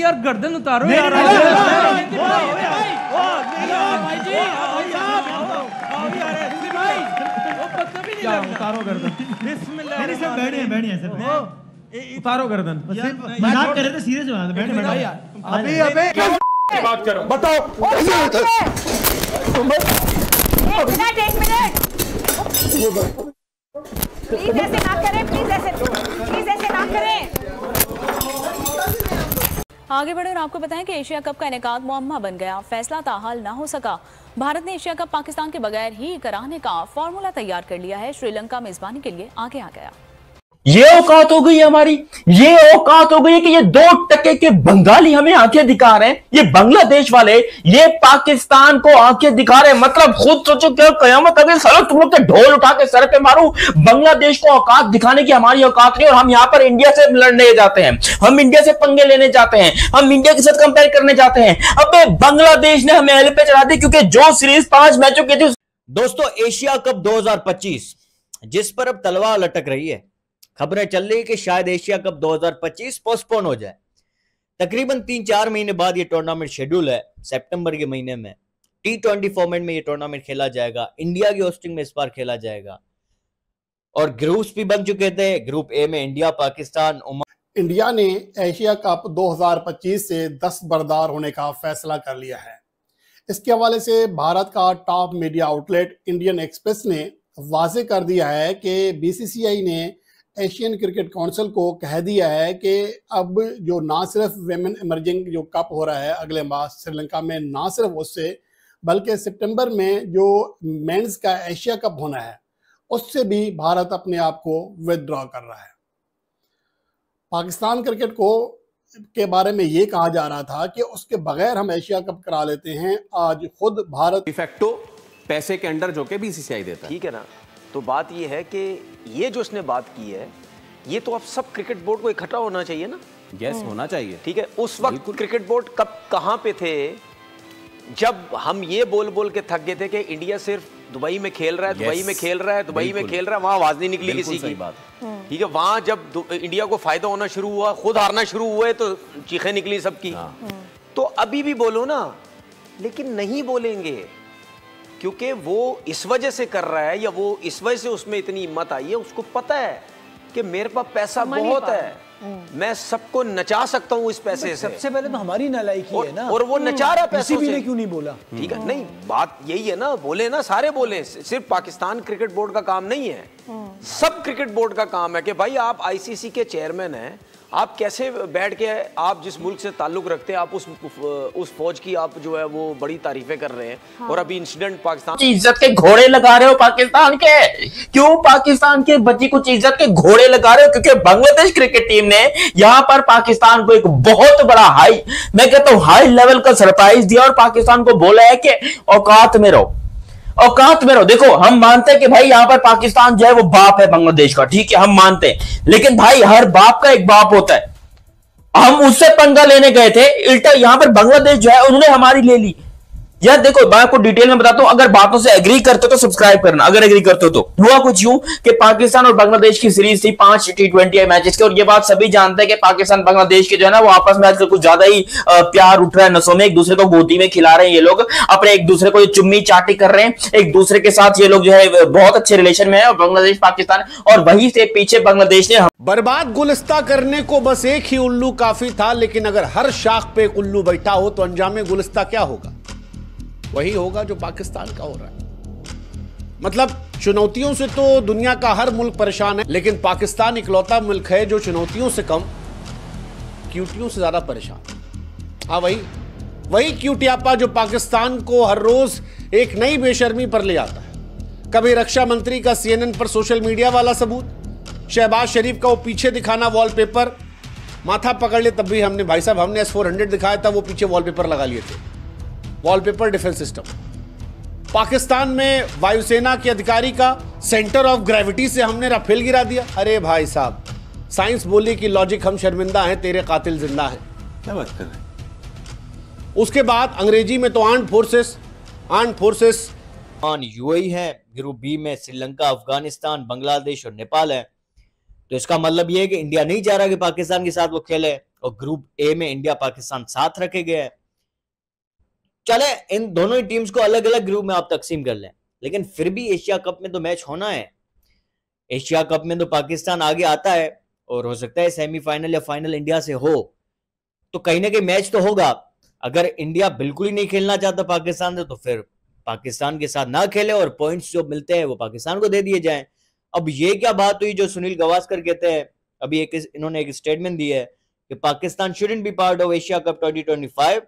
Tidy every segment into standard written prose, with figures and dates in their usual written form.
यार गर्दन उतारो यार। उतारो गर्दन। उतारो गर्दन। मजाक कर रहे थे, सीरियस बात है। अभी अबे बात करो, बताओ। एक मिनट प्लीज ऐसे ना करें, प्लीज ऐसे ना करें। आगे बढ़े और आपको बताएं कि एशिया कप का इनेकाद मुअम्मा बन गया, फैसला ताहाल ना हो सका। भारत ने एशिया कप पाकिस्तान के बगैर ही कराने का फॉर्मूला तैयार कर लिया है। श्रीलंका मेजबानी के लिए आगे आ गया। ये औकात हो गई हमारी, ये औकात हो गई कि ये 2 टके के बंगाली हमें आंखें दिखा रहे हैं, ये बांग्लादेश वाले ये पाकिस्तान को आंखें दिखा रहे हैं। मतलब खुद सोचो क्या कयामत अगर सर तुम लोग के ढोल उठा के सर पे मारूं। बांग्लादेश को औकात दिखाने की हमारी औकात नहीं, और हम यहां पर इंडिया से लड़ने जाते हैं, हम इंडिया से पंगे लेने जाते हैं, हम इंडिया के साथ कंपेयर करने जाते हैं। अब बांग्लादेश ने हमें एल पे चढ़ा दी क्योंकि जो सीरीज 5 मैचों की थी। दोस्तों, एशिया कप 2025 जिस पर अब तलवार लटक रही है, खबरें चल रही है कि शायद एशिया कप 2025 पोस्टपोन हो जाए। तकरीबन 3-4 महीने बाद ये टूर्नामेंट शेड्यूल है। सितंबर के महीने में T20 फॉर्मेट में ये टूर्नामेंट खेला जाएगा। इंडिया की होस्टिंग में इस बार खेला जाएगा और ग्रुप्स भी बन चुके थे। ग्रुप ए में इंडिया, पाकिस्तान, ओमान। इंडिया ने एशिया कप 2025 से दस्तबरदार होने का फैसला कर लिया है। इसके हवाले से भारत का top media outlet Indian express ने वाज़ेह कर दिया है कि BCCI ने एशियन क्रिकेट काउंसिल को कह दिया है कि अब जो ना सिर्फ वेमेन इमर्जिंग जो कप हो रहा है अगले माह श्रीलंका में, ना सिर्फ उससे बल्कि सितंबर में जो मेंस का एशिया कप होना है उससे भी भारत अपने आप को विदड्रॉ कर रहा है। पाकिस्तान क्रिकेट को के बारे में ये कहा जा रहा था कि उसके बगैर हम एशिया कप करा लेते हैं। आज खुद भारत डिफेक्टो पैसे के अंडर जो के BCCI देता है, ठीक है ना। तो बात ये है कि ये जो उसने बात की है, ये तो अब सब क्रिकेट बोर्ड को इकट्ठा होना चाहिए ना। यस, होना चाहिए। ठीक है, उस वक्त क्रिकेट बोर्ड कब कहां पे थे जब हम ये बोल बोल के थक गए थे कि इंडिया सिर्फ दुबई में खेल रहा है, दुबई में खेल रहा है, दुबई में खेल रहा है, वहां आवाज नहीं निकली किसी की। ठीक है, वहां जब इंडिया को फायदा होना शुरू हुआ, खुद हारना शुरू हुए तो चीखें निकली सबकी। तो अभी भी बोलो ना, लेकिन नहीं बोलेंगे क्योंकि वो इस वजह से कर रहा है या वो इस वजह से उसमें इतनी हिम्मत आई है। उसको पता है कि मेरे पास पैसा बहुत है, मैं सबको नचा सकता हूँ इस पैसे से। सबसे पहले तो हमारी नालायकी है ना, और वो नचा रहा पैसों से। क्यों नहीं बोला? ठीक है, नहीं बात यही है ना, बोले ना, सारे बोले। सिर्फ पाकिस्तान क्रिकेट बोर्ड का काम नहीं है, सब क्रिकेट बोर्ड का काम है कि भाई आप ICC के चेयरमैन हैं, आप कैसे बैठ के आप जिस मुल्क से ताल्लुक रखते हैं आप उस फौज की आप जो है वो बड़ी तारीफें कर रहे हैं। हाँ। और अभी इंसिडेंट पाकिस्तान इज्जत के घोड़े लगा रहे हो पाकिस्तान के। क्यों पाकिस्तान के बच्ची कुछ इज्जत के घोड़े लगा रहे हो? क्योंकि बांग्लादेश क्रिकेट टीम ने यहां पर पाकिस्तान को एक बहुत बड़ा मैं कहता हूं हाई लेवल का सरप्राइज दिया और पाकिस्तान को बोला है कि औकात में रहो, औकात में रहो। देखो, हम मानते हैं कि भाई यहां पर पाकिस्तान जो है वो बाप है बांग्लादेश का, ठीक है, हम मानते हैं, लेकिन भाई हर बाप का एक बाप होता है। हम उससे पंगा लेने गए थे, उल्टा यहां पर बांग्लादेश जो है उन्होंने हमारी ले ली। यार देखो, मैं आपको डिटेल में बताता हूं, अगर बातों से एग्री करते हो तो सब्सक्राइब करना, अगर एग्री करते हो तो। हुआ कुछ यूं कि पाकिस्तान और बांग्लादेश की सीरीज थी 5 T20 मैचेस के, और ये बात सभी जानते हैं कि पाकिस्तान बांग्लादेश के जो है ना वो आपस में आजकल कुछ ज्यादा ही प्यार उठ रहा है नसों में, एक दूसरे को गोदी में खिला रहे हैं ये लोग, अपने एक दूसरे को चुम्मी चाटी कर रहे हैं, एक दूसरे के साथ ये लोग जो है बहुत अच्छे रिलेशन में है, और बांग्लादेश पाकिस्तान, और वहीं से पीछे बांग्लादेश ने बर्बाद गुलिस्ता करने को बस एक ही उल्लू काफी था, लेकिन अगर हर शाख पे एक उल्लू बैठा हो तो अंजाम गुलिस्ता क्या होगा? वही होगा जो पाकिस्तान का हो रहा है। मतलब चुनौतियों से तो दुनिया का हर मुल्क परेशान है, लेकिन पाकिस्तान इकलौता मुल्क है जो चुनौतियों से कम क्यूटियों से ज्यादा परेशान। हाँ, वही क्यूटियापा जो पाकिस्तान को हर रोज एक नई बेशर्मी पर ले आता है। कभी रक्षा मंत्री का CNN पर सोशल मीडिया वाला सबूत, शहबाज शरीफ का वो पीछे दिखाना वॉलपेपर, माथा पकड़ ले तब भी हमने भाई साहब हमने S-400 दिखाया था, वो पीछे वॉलपेपर लगा लिए थे, वॉलपेपर डिफेंस सिस्टम। पाकिस्तान में वायुसेना के अधिकारी का सेंटर ऑफ ग्रेविटी से हमने राफेल गिरा दिया। अरे भाई साहब, साइंस बोली कि लॉजिक हम शर्मिंदा हैं, तेरे कातिल जिंदा है। क्या बात कर रहे हैं? उसके बाद अंग्रेजी में तो आर्म्ड फोर्सेस UAE है। ग्रुप बी में श्रीलंका, अफगानिस्तान, बांग्लादेश और नेपाल है। तो इसका मतलब यह है कि इंडिया नहीं चाह रहा कि पाकिस्तान के साथ वो खेले, और ग्रुप ए में इंडिया पाकिस्तान साथ रखे गए हैं। चले इन दोनों ही टीम्स को अलग अलग ग्रुप में आप तकसीम कर लें, लेकिन फिर भी एशिया कप में तो मैच होना है। एशिया कप में तो पाकिस्तान आगे आता है और हो सकता है सेमीफाइनल या फाइनल इंडिया से हो, तो कहीं ना कहीं मैच तो होगा। अगर इंडिया बिल्कुल ही नहीं खेलना चाहता पाकिस्तान से, तो फिर पाकिस्तान के साथ ना खेले और पॉइंट्स जो मिलते हैं वो पाकिस्तान को दे दिए जाएं। अब ये क्या बात हुई जो सुनील गावस्कर कहते हैं, अभी इन्होंने एक स्टेटमेंट दी है कि Pakistan shouldn't be part of Asia cup 2025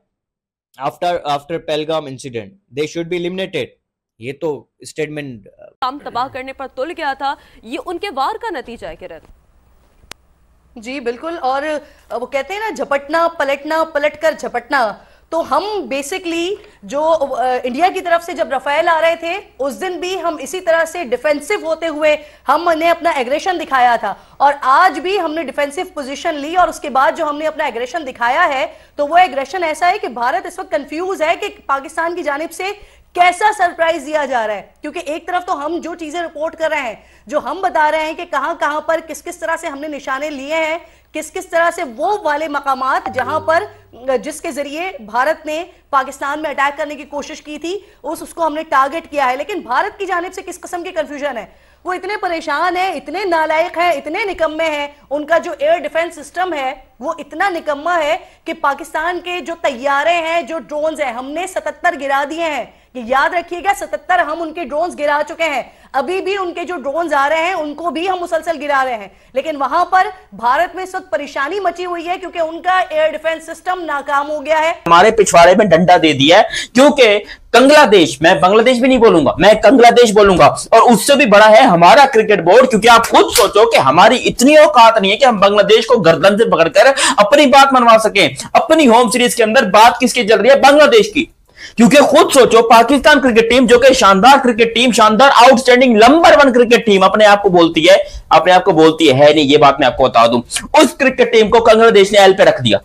after Pahalgam incident, they should be eliminated. ये तो स्टेटमेंट काम तबाह करने पर तुल गया था, ये उनके वार का नतीजा है किरण। जी बिल्कुल, और वो कहते हैं ना झपटना पलटना, पलट कर झपटना, तो हम बेसिकली जो इंडिया की तरफ से जब रफेल आ रहे थे उस दिन भी हम इसी तरह से डिफेंसिव होते हुए हमने अपना एग्रेशन दिखाया था, और आज भी हमने डिफेंसिव पोजीशन ली, और उसके बाद जो हमने अपना एग्रेशन दिखाया है तो वो एग्रेशन ऐसा है कि भारत इस वक्त कंफ्यूज है कि पाकिस्तान की जानिब से कैसा सरप्राइज दिया जा रहा है। क्योंकि एक तरफ तो हम जो चीजें रिपोर्ट कर रहे हैं, जो हम बता रहे हैं कि कहां कहां पर किस किस तरह से हमने निशाने लिए हैं, किस किस तरह से वो वाले मकामात जहां पर जिसके जरिए भारत ने पाकिस्तान में अटैक करने की कोशिश की थी उसको हमने टारगेट किया है। लेकिन भारत की जानिब से किस किस्म की कंफ्यूजन है, वो इतने परेशान है, इतने नालायक हैं, इतने निकम्मे हैं, उनका जो एयर डिफेंस सिस्टम है वो इतना निकम्मा है कि पाकिस्तान के जो तैयारे हैं, जो ड्रोन्स हैं, हमने 77 गिरा दिए हैं। ये याद रखिएगा, 77 हम उनके ड्रोन्स गिरा चुके हैं। अभी भी उनके जो ड्रोन्स आ रहे हैं उनको भी हम मुसलसल गिरा रहे हैं। लेकिन वहां पर भारत में इस वक्त परेशानी मची हुई है क्योंकि उनका एयर डिफेंस सिस्टम नाकाम हो गया है। हमारे पिछवाड़े में डंडा दे दिया है, क्योंकि कंगलादेश, मैं बांग्लादेश भी नहीं बोलूंगा, मैं कंगलादेश बोलूंगा, और उससे भी बड़ा है हमारा क्रिकेट बोर्ड। क्योंकि आप खुद सोचो कि हमारी इतनी औकात नहीं है कि हम बांग्लादेश को गर्दन से पकड़कर अपनी बात मनवा सकें। अपनी होम सीरीज के अंदर बात किसकी चल रही है? बांग्लादेश की। क्योंकि खुद सोचो, पाकिस्तान क्रिकेट टीम जो कि शानदार क्रिकेट टीम, शानदार आउटस्टैंडिंग नंबर 1 क्रिकेट टीम अपने आप को बोलती है, है नहीं, ये बात मैं आपको बता दूं। उस क्रिकेट टीम को बांग्लादेश ने एल पे रख दिया।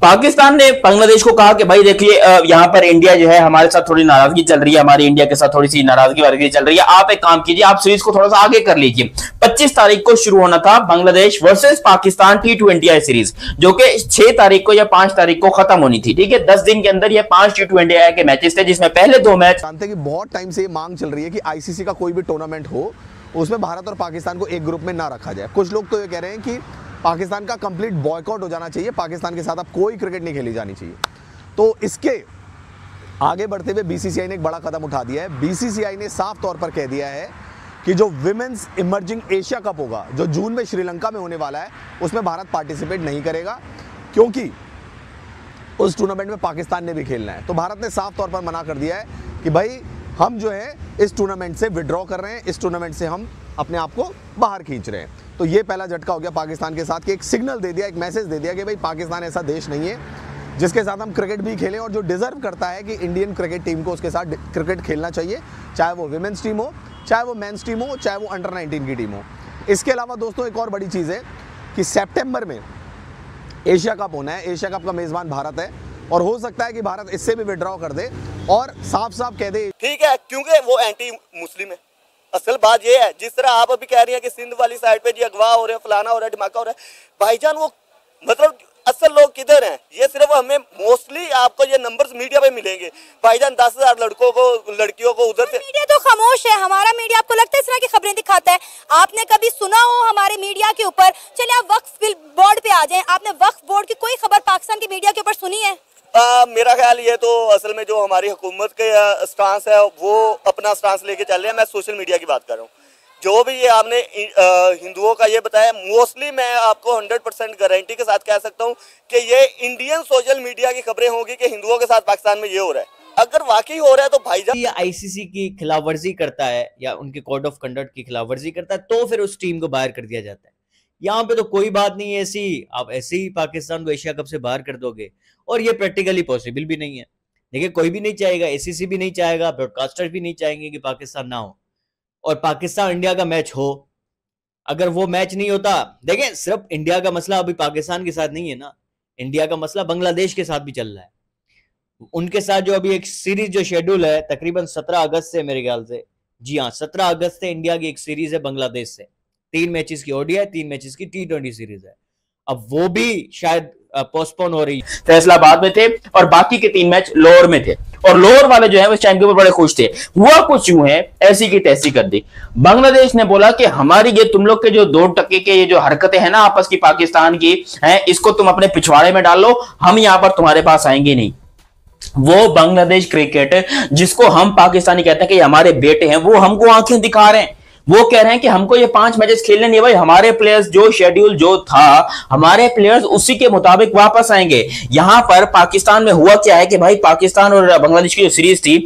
पाकिस्तान ने बांग्लादेश को कहा कि भाई देखिए, यहां पर इंडिया जो है हमारे साथ थोड़ी नाराजगी चल रही है, हमारी इंडिया के साथ थोड़ी सी नाराजगी चल रही है, आप एक काम कीजिए, आप सीरीज को थोड़ा सा आगे कर लीजिए। 25 तारीख को शुरू होना था Bangladesh versus Pakistan T20 series, जो कि 6 तारीख को या 5 तारीख को खत्म होनी थी। ठीक है, 10 दिन के अंदर ये 5 T20 के मैचेस थे, जिसमें पहले 2 मैच। जानते हैं कि बहुत टाइम से ये मांग चल रही है कि आईसीसी का कोई भी टूर्नामेंट हो उसमें भारत और पाकिस्तान को एक ग्रुप में ना रखा जाए। कुछ लोग तो ये कह रहे हैं कि पाकिस्तान का कंप्लीट बॉयकॉट हो जाना चाहिए, पाकिस्तान के साथ अब कोई क्रिकेट नहीं खेली जानी चाहिए। तो इसके आगे बढ़ते हुए बीसीसीआई ने एक बड़ा कदम उठा दिया है। बीसीसीआई ने साफ तौर पर कह दिया है कि जो विमेंस इमर्जिंग एशिया कप होगा, जो जून में श्रीलंका में होने वाला है, उसमें भारत पार्टिसिपेट नहीं करेगा, क्योंकि उस टूर्नामेंट में पाकिस्तान ने भी खेलना है। तो भारत ने साफ तौर पर मना कर दिया है कि भाई हम जो है इस टूर्नामेंट से विड्रॉ कर रहे हैं, इस टूर्नामेंट से हम अपने आप को बाहर खींच रहे हैं। तो ये पहला झटका हो गया पाकिस्तान के साथ कि एक सिग्नल दे दिया, एक मैसेज दे दिया कि भाई पाकिस्तान ऐसा देश नहीं है जिसके साथ हम क्रिकेट भी खेलें, और जो डिजर्व करता है कि इंडियन क्रिकेट टीम को उसके साथ क्रिकेट खेलना चाहिए, चाहे वो विमेंस टीम हो, चाहे वो मेंस टीम हो, चाहे वो अंडर 19 की टीम हो। इसके अलावा दोस्तों एक और बड़ी चीज़ है कि सितंबर में एशिया कप होना है, एशिया कप का मेज़बान भारत है, और हो सकता है कि भारत इससे भी विड्रॉ कर दे और साफ साफ कह दे ठीक है, क्योंकि वो एंटी मुस्लिम है। असल बात ये है, जिस तरह आप अभी कह रही हैं कि सिंध वाली साइड पे जी अगवा हो रहे हैं, फलाना हो रहा है, धमाका हो रहा है, भाईजान वो मतलब असल लोग किधर हैं? ये सिर्फ हमें मोस्टली आपको ये नंबर्स मीडिया पे मिलेंगे भाईजान, 10,000 लड़कों को लड़कियों को उधर से। मीडिया तो खामोश है, हमारा मीडिया आपको लगता है इस तरह की खबरें दिखाता है? आपने कभी सुना हो हमारे मीडिया के ऊपर? चलिए आप वक्फ बोर्ड पे आ जाएं, आपने वक्फ बोर्ड की कोई खबर पाकिस्तान की मीडिया के ऊपर सुनी है? मेरा ख्याल ये तो असल में जो हमारी हुकूमत के स्टांस है वो अपना स्टांस लेके चल रहे हैं। मैं सोशल मीडिया की बात कर रहा हूँ। जो भी ये आपने हिंदुओं का ये बताया, मोस्टली मैं आपको 100% गारंटी के साथ कह सकता हूँ कि ये इंडियन सोशल मीडिया की खबरें होंगी कि हिंदुओं के साथ पाकिस्तान में ये हो रहा है। अगर वाकई हो रहा है तो भाईजान ये आईसीसी की खिलाफवर्जी करता है या उनके कोड ऑफ कंडक्ट की खिलाफवर्जी करता है, तो फिर उस टीम को बाहर कर दिया जाता है। यहाँ पे तो कोई बात नहीं है ऐसी, आप ऐसे ही पाकिस्तान को एशिया कप से बाहर कर दोगे, और ये प्रैक्टिकली पॉसिबल भी नहीं है। देखिए, कोई भी नहीं चाहेगा, एसीसी भी नहीं चाहेगा, ब्रॉडकास्टर भी नहीं चाहेंगे कि पाकिस्तान ना हो और पाकिस्तान इंडिया का मैच हो। अगर वो मैच नहीं होता, देखें सिर्फ इंडिया का मसला अभी पाकिस्तान के साथ नहीं है ना, इंडिया का मसला बांग्लादेश के साथ भी चल रहा है। उनके साथ जो अभी एक सीरीज जो शेड्यूल है तकरीबन 17 अगस्त से, मेरे ख्याल से, जी हाँ 17 अगस्त से इंडिया की एक सीरीज है बांग्लादेश से, 3 मैचेस की ओडीआई, 3 मैचेस की T20 सीरीज है। अब वो भी शायद पोस्टपोन हो रही है। फैसलाबाद में थे और बाकी के 3 मैच लोअर में थे और लोअर वाले जो है वो इस टाइम के ऊपर बड़े खुश थे। हुआ कुछ यूं है, ऐसी की तैसी कर दी। बांग्लादेश ने बोला कि हमारी ये तुम लोग के जो 2% के ये जो हरकतें हैं ना आपस की पाकिस्तान की हैं, इसको तुम अपने पिछवाड़े में डाल लो, हम यहां पर तुम्हारे पास आएंगे नहीं। वो बांग्लादेश क्रिकेट जिसको हम पाकिस्तानी कहते हैं कि हमारे बेटे हैं, वो हमको आंखें दिखा रहे हैं। वो कह रहे हैं कि हमको ये 5 मैचेस खेलने नहीं भाई, हमारे प्लेयर्स जो शेड्यूल जो था हमारे प्लेयर्स उसी के मुताबिक वापस आएंगे। यहां पर पाकिस्तान में हुआ क्या है कि भाई पाकिस्तान और बांग्लादेश की जो सीरीज थी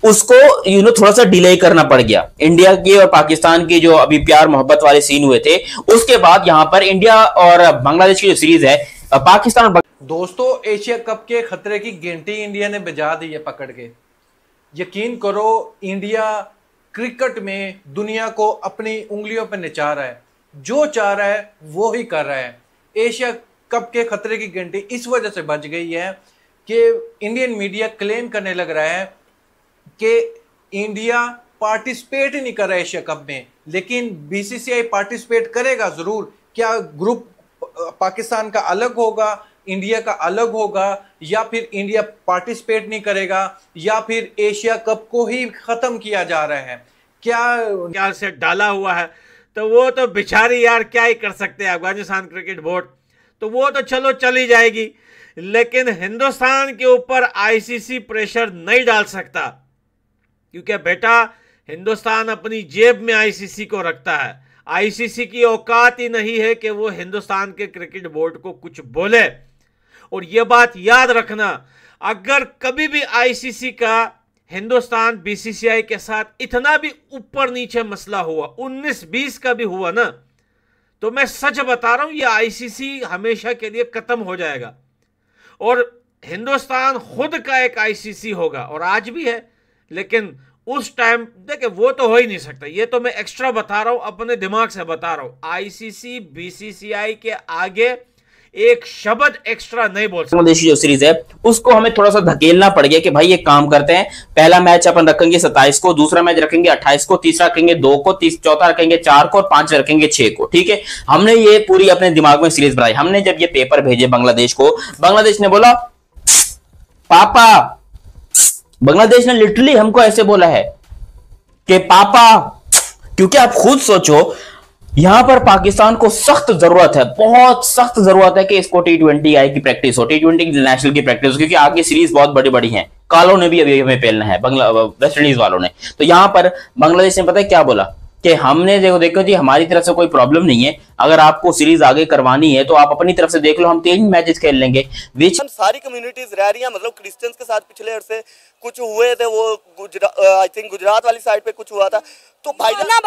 उसको थोड़ा सा डिले करना पड़ गया। इंडिया की और पाकिस्तान की जो अभी प्यार मोहब्बत वाले सीन हुए थे उसके बाद यहां पर इंडिया और बांग्लादेश की जो सीरीज है पाकिस्तान। दोस्तों, एशिया कप के खतरे की घंटी इंडिया ने बजा दी है पकड़ के। यकीन करो, इंडिया क्रिकेट में दुनिया को अपनी उंगलियों पर नचा रहा है, जो चाह रहा है वो ही कर रहा है। एशिया कप के खतरे की घंटी इस वजह से बज गई है कि इंडियन मीडिया क्लेम करने लग रहा है कि इंडिया पार्टिसिपेट ही नहीं कर रहा है एशिया कप में, लेकिन बीसीसीआई पार्टिसिपेट करेगा जरूर। क्या ग्रुप पाकिस्तान का अलग होगा, इंडिया का अलग होगा, या फिर इंडिया पार्टिसिपेट नहीं करेगा, या फिर एशिया कप को ही खत्म किया जा रहा है? क्या से डाला हुआ है तो वो तो बेचारी यार क्या ही कर सकते हैं अफगानिस्तान क्रिकेट बोर्ड, तो वो तो चलो चली जाएगी, लेकिन हिंदुस्तान के ऊपर आईसीसी प्रेशर नहीं डाल सकता, क्योंकि बेटा हिंदुस्तान अपनी जेब में आईसीसी को रखता है। आईसीसी की औकात ही नहीं है कि वो हिंदुस्तान के क्रिकेट बोर्ड को कुछ बोले। और ये बात याद रखना, अगर कभी भी आईसीसी का हिंदुस्तान बीसीसीआई के साथ इतना भी ऊपर नीचे मसला हुआ, 19-20 का भी हुआ ना, तो मैं सच बता रहा हूं ये आईसीसी हमेशा के लिए खत्म हो जाएगा और हिंदुस्तान खुद का एक आईसीसी होगा। और आज भी है, लेकिन उस टाइम देखिए वो तो हो ही नहीं सकता। ये तो मैं एक्स्ट्रा बता रहा हूं, अपने दिमाग से बता रहा हूं। आईसीसी बीसीसीआई के आगे एक शब्द एक्स्ट्रा नहीं बोल सकते। बांग्लादेश की जो सीरीज है उसको हमें थोड़ा सा धकेलना पड़ गया कि भाई ये काम करते हैं, पहला मैच अपन रखेंगे 27 को, दूसरा मैच रखेंगे 28 को, तीसरा रखेंगे 2 को, चौथा रखेंगे 4 को और 5 रखेंगे 6 को। ठीक है, हमने ये पूरी अपने दिमाग में सीरीज बनाई। हमने जब ये पेपर भेजे बांग्लादेश को, बांग्लादेश ने बोला पापा, बांग्लादेश ने लिटरली हमको ऐसे बोला है कि पापा, क्योंकि आप खुद सोचो यहां पर पाकिस्तान को सख्त जरूरत है, बहुत सख्त जरूरत है कि इसको T20 की प्रैक्टिस हो, T20 नेशनल की प्रैक्टिस हो, क्योंकि आगे सीरीज बहुत बड़ी बड़ी हैं। कालों ने भी अभी हमें पेलना है, वेस्ट इंडीज वालों ने। तो यहां पर बांग्लादेश ने पता है क्या बोला कि हमने देखो जी हमारी तरफ से कोई प्रॉब्लम नहीं है, अगर आपको सीरीज आगे करवानी है तो आप अपनी तरफ से देख लो, हम 3 मैचेस खेल लेंगे। हम सारी कम्युनिटीज रह रही हैं, मतलब क्रिश्चियंस के साथ पिछले अरसे कुछ हुए थे, वो आई थिंक गुजरात वाली साइड पे कुछ हुआ था, तो भाईजान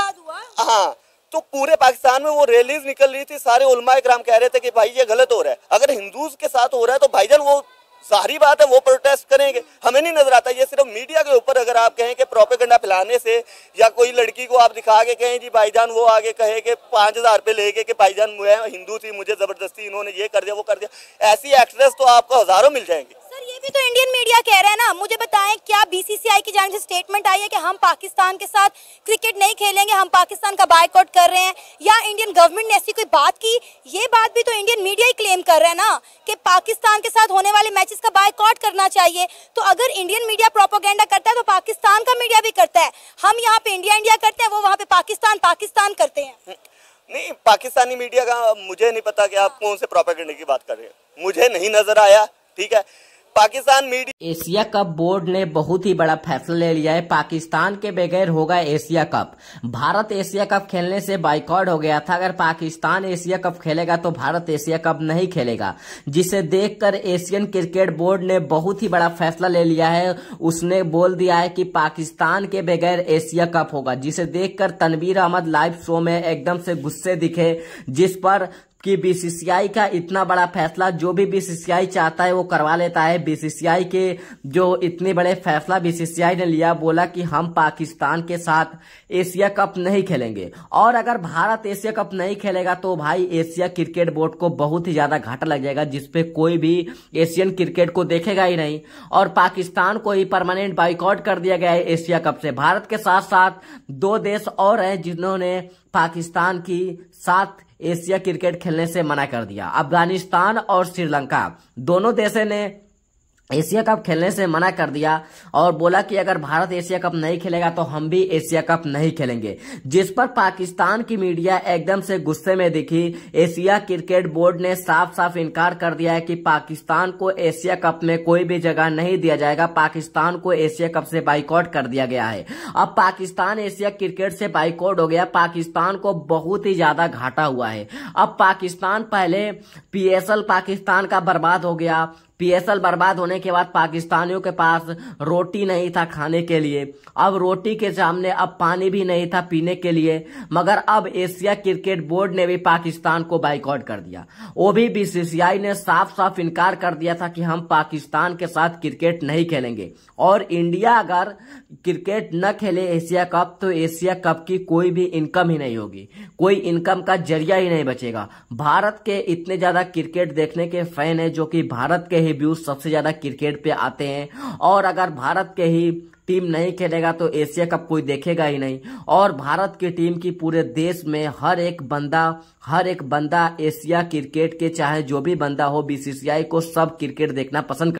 हाँ, तो पूरे पाकिस्तान में वो रैलीज निकल रही थी, सारे उलमा इकराम कह रहे थे कि भाई ये गलत हो रहा है। अगर हिंदूज के साथ हो रहा है तो भाईजान वो सारी बात है, वो प्रोटेस्ट करेंगे। हमें नहीं नजर आता, ये सिर्फ मीडिया के ऊपर अगर आप कहें कि प्रोपेगेंडा फैलाने से, या कोई लड़की को आप दिखा के कहें जी भाईजान, वो आगे कहे कि 5000 रुपये लेके कि भाईजान मैं हिंदू थी, मुझे जबरदस्ती इन्होंने ये कर दिया वो कर दिया, ऐसी एक्ट्रेस तो आपको हजारों मिल जाएंगी। सर ये भी तो इंडियन मीडिया कह रहा है ना, मुझे बताएं क्या बीसीसीआई की जानिब से स्टेटमेंट आई है कि हम पाकिस्तान के साथ क्रिकेट नहीं खेलेंगे, हम पाकिस्तान का बायकॉट कर रहे हैं, या इंडियन गवर्नमेंट ने ऐसी कोई बात की? ये बात भी तो इंडियन मीडिया ही क्लेम कर रहा है ना कि पाकिस्तान के साथ होने वाले मैचेस का बायकॉट करना चाहिए। तो अगर इंडियन मीडिया प्रोपेगेंडा करता है तो पाकिस्तान का मीडिया भी करता है। हम यहाँ पे इंडिया करते हैं, वो वहाँ पे पाकिस्तान करते हैं। नहीं, पाकिस्तानी मीडिया का मुझे नहीं पता कि आप कौन से प्रोपेगेंडा की बात कर रहे हैं, मुझे नहीं नजर आया। ठीक है, Pakistan media. Asia cup board ने बहुत ही बड़ा फैसला ले लिया है, पाकिस्तान के बगैर होगा Asia cup. Bharat Asia cup खेलने से बाइकआउट हो गया था, अगर पाकिस्तान एशिया कप खेलेगा तो भारत एशिया कप नहीं खेलेगा, जिसे देखकर एशियन क्रिकेट बोर्ड ने बहुत ही बड़ा फैसला ले लिया है। उसने बोल दिया है कि पाकिस्तान के बगैर एशिया कप होगा, जिसे देखकर तनवीर अहमद लाइव शो में एकदम से गुस्से दिखे, जिस पर कि बीसीसीआई का इतना बड़ा फैसला, जो भी बीसीसीआई चाहता है वो करवा लेता है। बीसीसीआई के जो इतने बड़े फैसला बीसीसीआई ने लिया, बोला कि हम पाकिस्तान के साथ एशिया कप नहीं खेलेंगे, और अगर भारत एशिया कप नहीं खेलेगा तो भाई एशिया क्रिकेट बोर्ड को बहुत ही ज्यादा घाटा लग जाएगा, जिसपे कोई भी एशियन क्रिकेट को देखेगा ही नहीं, और पाकिस्तान को ही परमानेंट बाइकआउट कर दिया गया है एशिया कप से। भारत के साथ साथ 2 देश और हैं जिन्होंने पाकिस्तान की साथ एशिया क्रिकेट खेलने से मना कर दिया। अफगानिस्तान और श्रीलंका दोनों देशों ने एशिया कप खेलने से मना कर दिया और बोला कि अगर भारत एशिया कप नहीं खेलेगा तो हम भी एशिया कप नहीं खेलेंगे, जिस पर पाकिस्तान की मीडिया एकदम से गुस्से में दिखी। एशिया क्रिकेट बोर्ड ने साफ साफ इनकार कर दिया है कि पाकिस्तान को एशिया कप में कोई भी जगह नहीं दिया जाएगा। पाकिस्तान को एशिया कप से बाइकआउट कर दिया गया है। अब पाकिस्तान एशिया क्रिकेट से बाइकआउट हो गया। पाकिस्तान को बहुत ही ज्यादा घाटा हुआ है। अब पाकिस्तान पहले पीएसएल पाकिस्तान का बर्बाद हो गया। पीएसएल बर्बाद होने के बाद पाकिस्तानियों के पास रोटी नहीं था खाने के लिए, अब रोटी के सामने अब पानी भी नहीं था पीने के लिए। मगर अब एशिया क्रिकेट बोर्ड ने भी पाकिस्तान को बाइकआउट कर दिया। वो भी बीसीसीआई ने साफ साफ इनकार कर दिया था कि हम पाकिस्तान के साथ क्रिकेट नहीं खेलेंगे और इंडिया अगर क्रिकेट न खेले एशिया कप तो एशिया कप की कोई भी इनकम ही नहीं होगी, कोई इनकम का जरिया ही नहीं बचेगा। भारत के इतने ज्यादा क्रिकेट देखने के फैन है जो कि भारत के व्यूज सबसे ज्यादा क्रिकेट पे आते हैं और अगर भारत के ही टीम नहीं खेलेगा तो एशिया कप कोई देखेगा ही नहीं। और भारत की टीम की पूरे देश में हर एक बंदा एशिया क्रिकेट के चाहे जो भी बंदा हो बीसीसीआई को सब क्रिकेट देखना पसंद